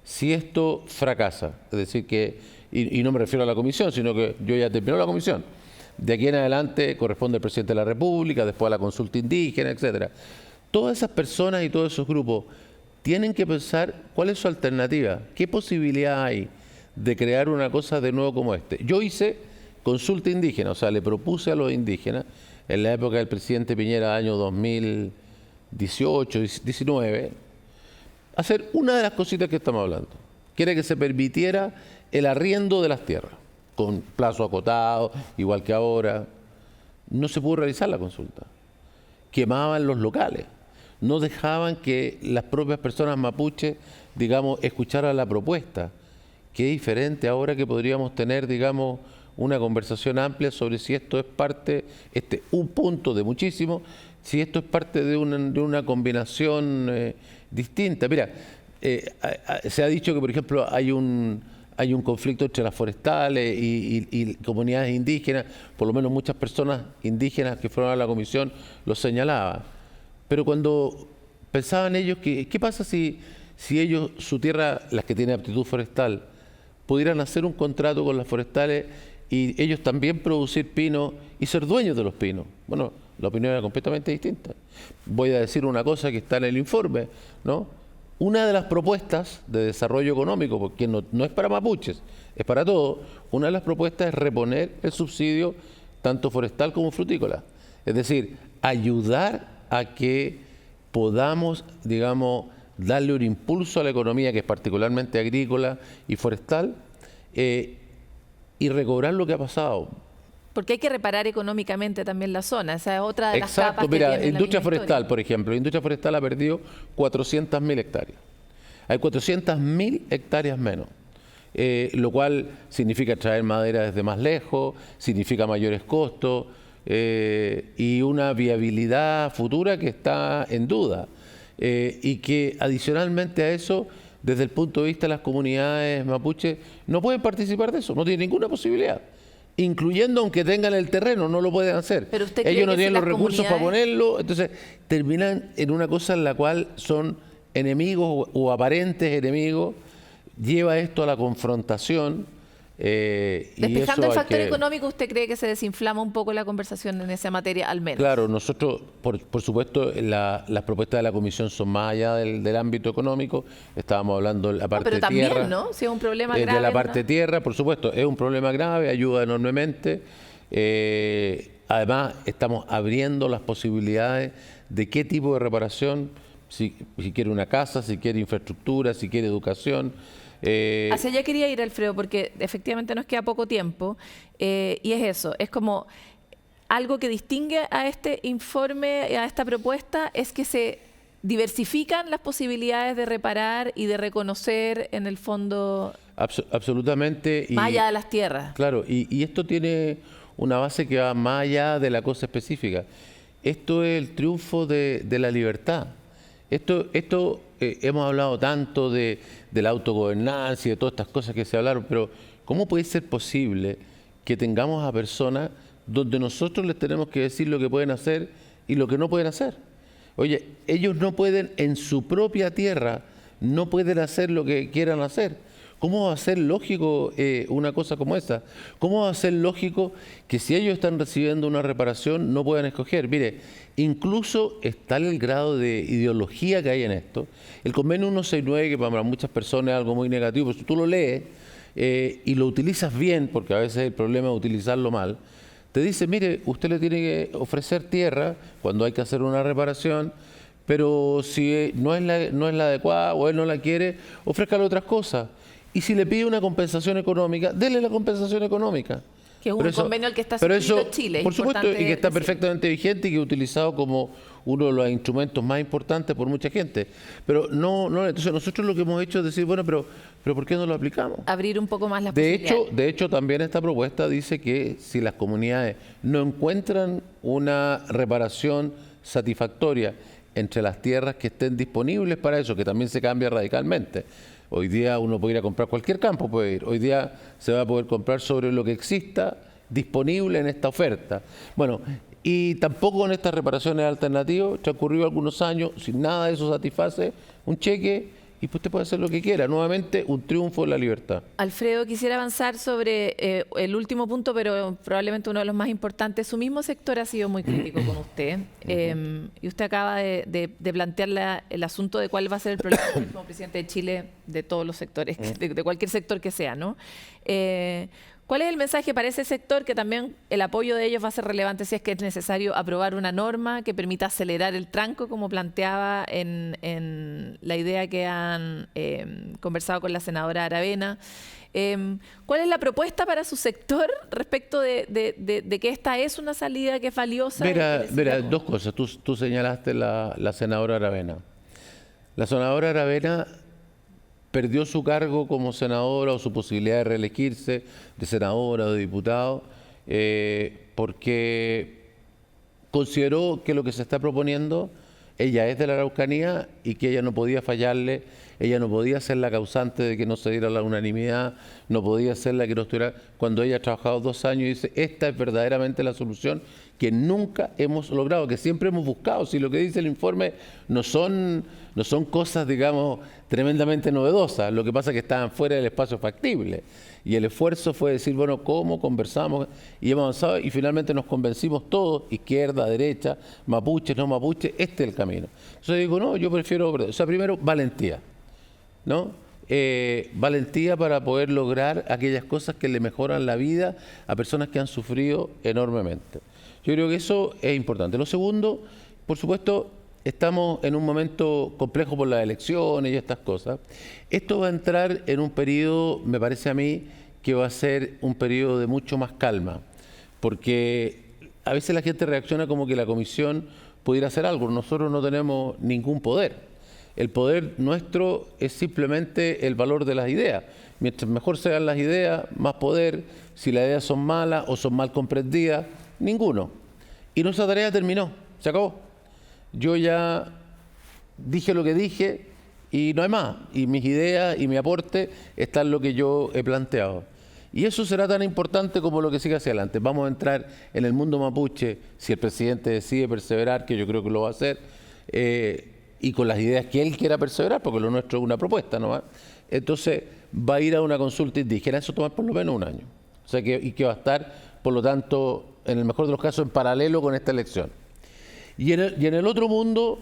si esto fracasa? Es decir, que, y no me refiero a la comisión, sino que yo ya terminó la comisión. De aquí en adelante corresponde al presidente de la República, después a la consulta indígena, etcétera. Todas esas personas y todos esos grupos tienen que pensar cuál es su alternativa, qué posibilidad hay de crear una cosa de nuevo como este. Yo hice consulta indígena, o sea, le propuse a los indígenas, en la época del presidente Piñera, año 2018, 19, hacer una de las cositas que estamos hablando, que era que se permitiera el arriendo de las tierras, con plazo acotado, igual que ahora. No se pudo realizar la consulta. Quemaban los locales, no dejaban que las propias personas mapuches, digamos, escucharan la propuesta. Qué diferente ahora que podríamos tener, digamos, una conversación amplia sobre si esto es parte, un punto de muchísimo, si esto es parte de una combinación distinta. Mira, se ha dicho que, por ejemplo, hay un conflicto entre las forestales y comunidades indígenas, por lo menos muchas personas indígenas que fueron a la comisión lo señalaban. Pero cuando pensaban ellos que, ¿qué pasa si ellos, su tierra, las que tienen aptitud forestal, pudieran hacer un contrato con las forestales y ellos también producir pino y ser dueños de los pinos? Bueno, la opinión era completamente distinta. Voy a decir una cosa que está en el informe, ¿no? Una de las propuestas de desarrollo económico, porque no es para mapuches, es para todos, una de las propuestas es reponer el subsidio tanto forestal como frutícola. Es decir, ayudar a que podamos, digamos, darle un impulso a la economía, que es particularmente agrícola y forestal, y recobrar lo que ha pasado. Porque hay que reparar económicamente también la zona, esa es otra de las Exacto, capas que mira, tiene industria la forestal, historia. por ejemplo, industria forestal ha perdido 400.000 hectáreas. Hay 400.000 hectáreas menos, lo cual significa traer madera desde más lejos, significa mayores costos y una viabilidad futura que está en duda. Y que adicionalmente a eso, desde el punto de vista de las comunidades mapuches, no pueden participar de eso, no tienen ninguna posibilidad. Incluyendo aunque tengan el terreno, no lo pueden hacer. Pero usted ellos cree no que tienen si los las recursos para comunidades... ponerlo, entonces terminan en una cosa en la cual son enemigos o aparentes enemigos. Lleva esto a la confrontación. Despejando el factor económico, ¿usted cree que se desinflama un poco la conversación en esa materia, al menos? Claro, nosotros, por supuesto, las propuestas de la Comisión son más allá del ámbito económico. Estábamos hablando de la parte pero también, tierra. ¿no? Si es un problema grave. De la parte tierra, por supuesto, es un problema grave, ayuda enormemente. Además, estamos abriendo las posibilidades de qué tipo de reparación, si quiere una casa, si quiere infraestructura, si quiere educación. Hacia allá quería ir, Alfredo, porque efectivamente nos queda poco tiempo, y es eso, es como algo que distingue a este informe, a esta propuesta, es que se diversifican las posibilidades de reparar y de reconocer en el fondo absolutamente. Más allá de las tierras. Claro, y esto tiene una base que va más allá de la cosa específica. Esto es el triunfo de la libertad. Esto hemos hablado tanto de la autogobernancia y de todas estas cosas que se hablaron, pero ¿cómo puede ser posible que tengamos a personas donde nosotros les tenemos que decir lo que pueden hacer y lo que no pueden hacer. Oye, ellos no pueden, en su propia tierra, no pueden hacer lo que quieran hacer. ¿Cómo va a ser lógico una cosa como esa? ¿Cómo va a ser lógico que si ellos están recibiendo una reparación no puedan escoger? Mire, incluso está el grado de ideología que hay en esto. El convenio 169, que para muchas personas es algo muy negativo, pero si tú lo lees y lo utilizas bien, porque a veces el problema es utilizarlo mal, te dice, mire, usted le tiene que ofrecer tierra cuando hay que hacer una reparación, pero si no es la adecuada o él no la quiere, ofrézcale otras cosas. Y si le pide una compensación económica, dele la compensación económica. Que es un convenio al que está suscrito Chile. Por supuesto, y que está perfectamente vigente y que es utilizado como uno de los instrumentos más importantes por mucha gente. Pero entonces nosotros lo que hemos hecho es decir, bueno, pero ¿por qué no lo aplicamos? Abrir un poco más las posibilidades. De hecho, también esta propuesta dice que si las comunidades no encuentran una reparación satisfactoria entre las tierras que estén disponibles para eso, que también se cambia radicalmente. Hoy día uno puede ir a comprar cualquier campo, puede ir. Hoy día se va a poder comprar sobre lo que exista disponible en esta oferta. Bueno, y tampoco con estas reparaciones alternativas, transcurrido algunos años, si nada de eso satisface, un cheque y pues usted puede hacer lo que quiera. Nuevamente, un triunfo de la libertad. Alfredo, quisiera avanzar sobre el último punto, pero probablemente uno de los más importantes. Su mismo sector ha sido muy crítico con usted. Y usted acaba de plantear el asunto de cuál va a ser el problema como presidente de Chile de todos los sectores, de cualquier sector que sea, ¿no? ¿Cuál es el mensaje para ese sector que también el apoyo de ellos va a ser relevante si es que es necesario aprobar una norma que permita acelerar el tranco, como planteaba en la idea que han conversado con la senadora Aravena? ¿Cuál es la propuesta para su sector respecto de que esta es una salida que es valiosa? Mira, dos cosas. Tú señalaste la senadora Aravena. La senadora Aravena perdió su cargo como senadora o su posibilidad de reelegirse de senadora o de diputado porque consideró que lo que se está proponiendo, ella es de la Araucanía y que ella no podía fallarle, ella no podía ser la causante de que no se diera la unanimidad, no podía ser la que no estuviera, cuando ella ha trabajado 2 años y dice, esta es verdaderamente la solución que nunca hemos logrado, que siempre hemos buscado. Si lo que dice el informe no son cosas, digamos, tremendamente novedosas, lo que pasa es que estaban fuera del espacio factible. Y el esfuerzo fue decir, bueno, ¿cómo conversamos? Y hemos avanzado y finalmente nos convencimos todos, izquierda, derecha, mapuches, no mapuches, este es el camino. Entonces digo, no, yo prefiero, o sea, primero, valentía, ¿no? Valentía para poder lograr aquellas cosas que le mejoran la vida a personas que han sufrido enormemente. Yo creo que eso es importante. Lo segundo, por supuesto, estamos en un momento complejo por las elecciones y estas cosas. Esto va a entrar en un periodo, me parece a mí, que va a ser un periodo de mucho más calma, porque a veces la gente reacciona como que la comisión pudiera hacer algo. Nosotros no tenemos ningún poder. El poder nuestro es simplemente el valor de las ideas. Mientras mejor sean las ideas, más poder. Si las ideas son malas o son mal comprendidas, ninguno. Y nuestra tarea terminó, se acabó. Yo ya dije lo que dije y no hay más. Y mis ideas y mi aporte están en lo que yo he planteado. Y eso será tan importante como lo que siga hacia adelante. Vamos a entrar en el mundo mapuche, si el presidente decide perseverar, que yo creo que lo va a hacer, y con las ideas que él quiera perseverar, porque lo nuestro es una propuesta, ¿no? Entonces va a ir a una consulta indígena, eso toma por lo menos 1 año. O sea, que va a estar, por lo tanto, en el mejor de los casos, en paralelo con esta elección. Y en el otro mundo,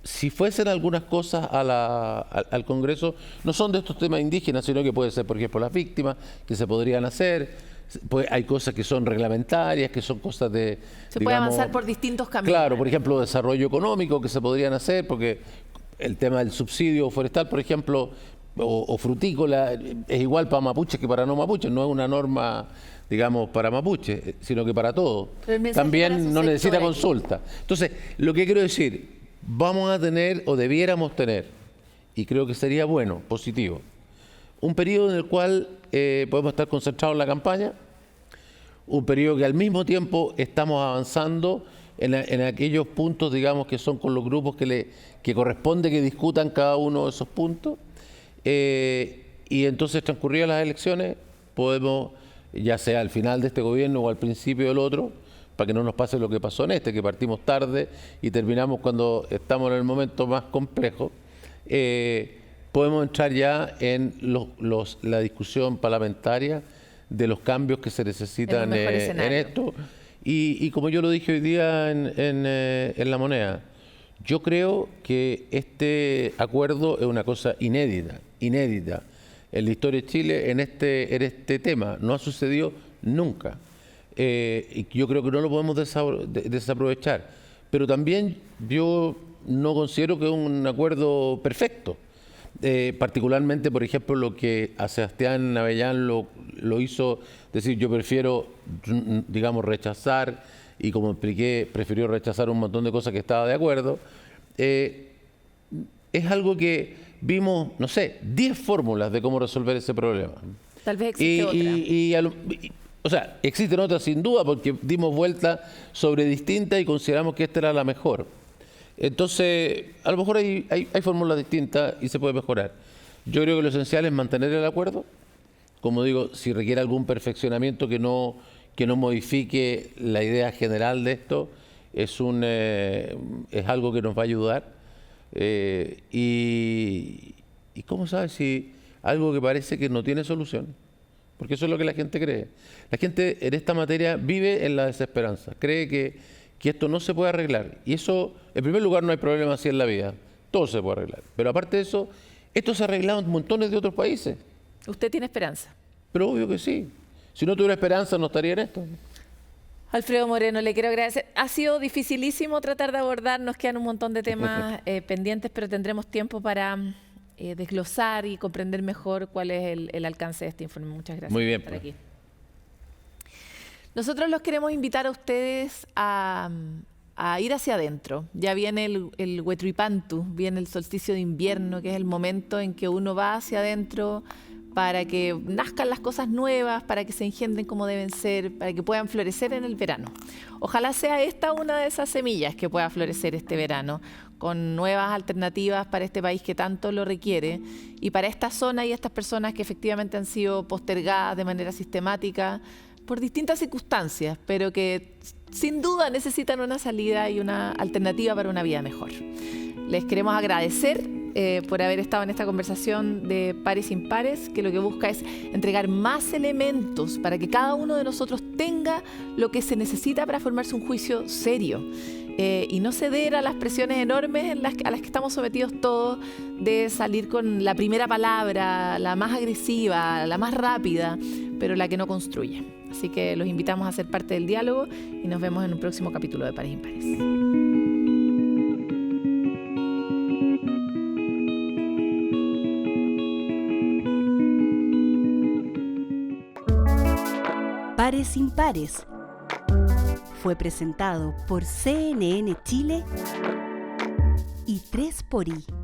si fuesen algunas cosas al Congreso, no son de estos temas indígenas, sino que puede ser, por ejemplo, las víctimas, que se podrían hacer. Pues hay cosas que son reglamentarias, que son cosas de... Se puede avanzar por distintos caminos. Claro, por ejemplo, desarrollo económico que se podrían hacer, porque el tema del subsidio forestal, por ejemplo, o frutícola, es igual para mapuches que para no mapuches, no es una norma, digamos, para mapuches, sino que para todos. También no necesita consulta. Entonces, lo que quiero decir, vamos a tener, o debiéramos tener, y creo que sería bueno, positivo, un periodo en el cual podemos estar concentrados en la campaña, un periodo que al mismo tiempo estamos avanzando en aquellos puntos, digamos, que son con los grupos que corresponde que discutan cada uno de esos puntos, y entonces transcurridas las elecciones podemos ya sea al final de este gobierno o al principio del otro, para que no nos pase lo que pasó en este, que partimos tarde y terminamos cuando estamos en el momento más complejo. Podemos entrar ya en la discusión parlamentaria de los cambios que se necesitan en esto. Y como yo lo dije hoy día en La Moneda, yo creo que este acuerdo es una cosa inédita en la historia de Chile en este tema. No ha sucedido nunca. Y yo creo que no lo podemos desaprovechar. Pero también yo no considero que es un acuerdo perfecto. Particularmente, por ejemplo, lo que a Sebastián Avellán lo hizo decir, yo prefiero, digamos, rechazar, y como expliqué, prefirió rechazar un montón de cosas que estaba de acuerdo. Es algo que vimos, no sé, 10 fórmulas de cómo resolver ese problema. Tal vez existe otra. O sea, existen otras sin duda, porque dimos vuelta sobre distintas y consideramos que esta era la mejor. Entonces, a lo mejor hay fórmulas distintas y se puede mejorar. Yo creo que lo esencial es mantener el acuerdo. Como digo, si requiere algún perfeccionamiento que no modifique la idea general de esto, es algo que nos va a ayudar. Y ¿cómo sabes si algo que parece que no tiene solución? Porque eso es lo que la gente cree. La gente en esta materia vive en la desesperanza, cree que esto no se puede arreglar. Y eso, en primer lugar, no hay problema así en la vida. Todo se puede arreglar. Pero aparte de eso, esto se ha arreglado en montones de otros países. ¿Usted tiene esperanza? Pero obvio que sí. Si no tuviera esperanza, no estaría en esto. Alfredo Moreno, le quiero agradecer. Ha sido dificilísimo tratar de abordar, nos quedan un montón de temas pendientes, pero tendremos tiempo para desglosar y comprender mejor cuál es el alcance de este informe. Muchas gracias. Muy bien, por estar aquí. Nosotros los queremos invitar a ustedes a ir hacia adentro. Ya viene el Huetripantu, viene el solsticio de invierno, que es el momento en que uno va hacia adentro para que nazcan las cosas nuevas, para que se engendren como deben ser, para que puedan florecer en el verano. Ojalá sea esta una de esas semillas que pueda florecer este verano, con nuevas alternativas para este país que tanto lo requiere y para esta zona y estas personas que efectivamente han sido postergadas de manera sistemática por distintas circunstancias, pero que sin duda necesitan una salida y una alternativa para una vida mejor. Les queremos agradecer por haber estado en esta conversación de Pares Impares, que lo que busca es entregar más elementos para que cada uno de nosotros tenga lo que se necesita para formarse un juicio serio y no ceder a las presiones enormes a las que estamos sometidos todos de salir con la primera palabra, la más agresiva, la más rápida, pero la que no construye. Así que los invitamos a ser parte del diálogo y nos vemos en un próximo capítulo de Pares Impares. Pares Impares fue presentado por CNN Chile y 3xI.